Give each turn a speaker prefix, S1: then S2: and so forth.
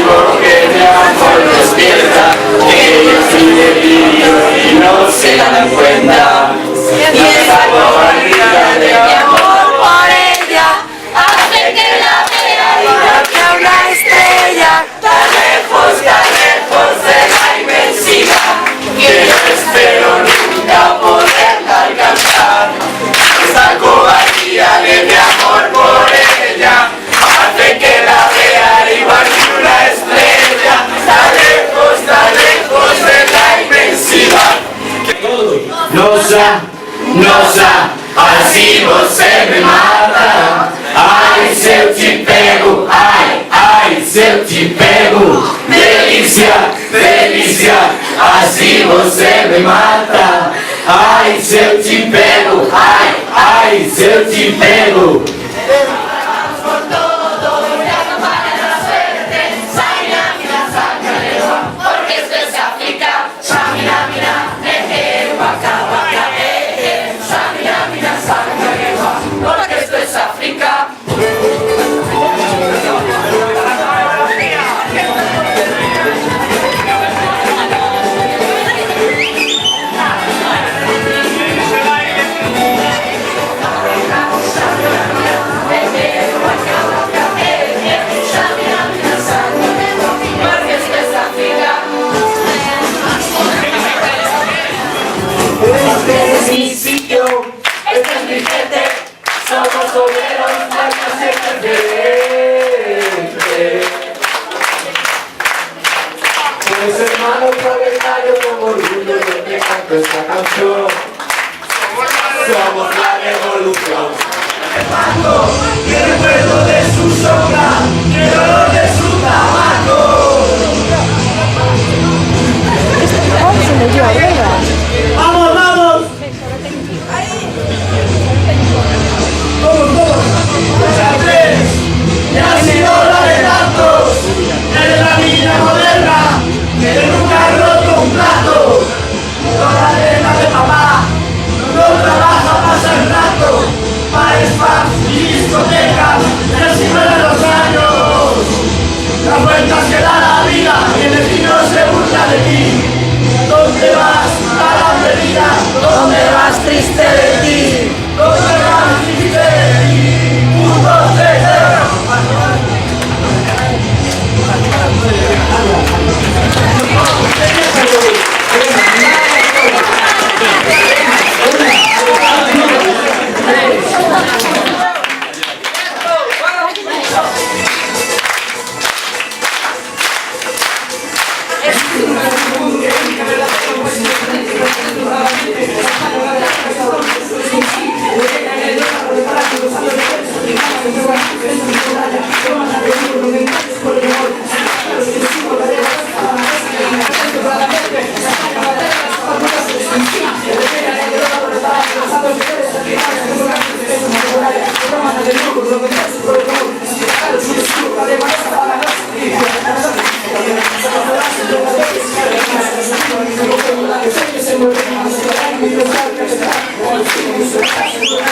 S1: porque mi amor despierta, que ellos siguen viviendo y no se dan cuenta. Y esa cobardía de mi amor por ella hace que la vea igual que una estrella, tan lejos de la inmensidad, que yo espero nunca poderla alcanzar. Esa cobardía de mi amor por ella hace que la vea igual que una estrella, tan lejos de la inmensidad. Nossa, assim você me mata. Ai, se eu te pego, ai, se eu te pego. Delícia, delícia, assim você me mata. Ai, se eu te pego, ai, se eu te pego. Somos obreros, la clase preferente. Pues hermano proletario, con orgullo yo te canto esta canción. Somos la revolución. Y el recuerdo de su sombra, y el olor de su tabaco. ¡Vamos, vamos! Ya ha sido hora de tantos, eres la niña moderna, que nunca ha roto un plato. Toda la arena de papá, no trabaja, pasa el rato, para spas y discotecas, ya se mueren los años. Las vueltas que da la vida y el destino se burla de ti. ¿Dónde vas, mala perdida? ¿Dónde vas, triste de ti? ¿Dónde vas, triste de ti? 1, 2, 3, 0. Se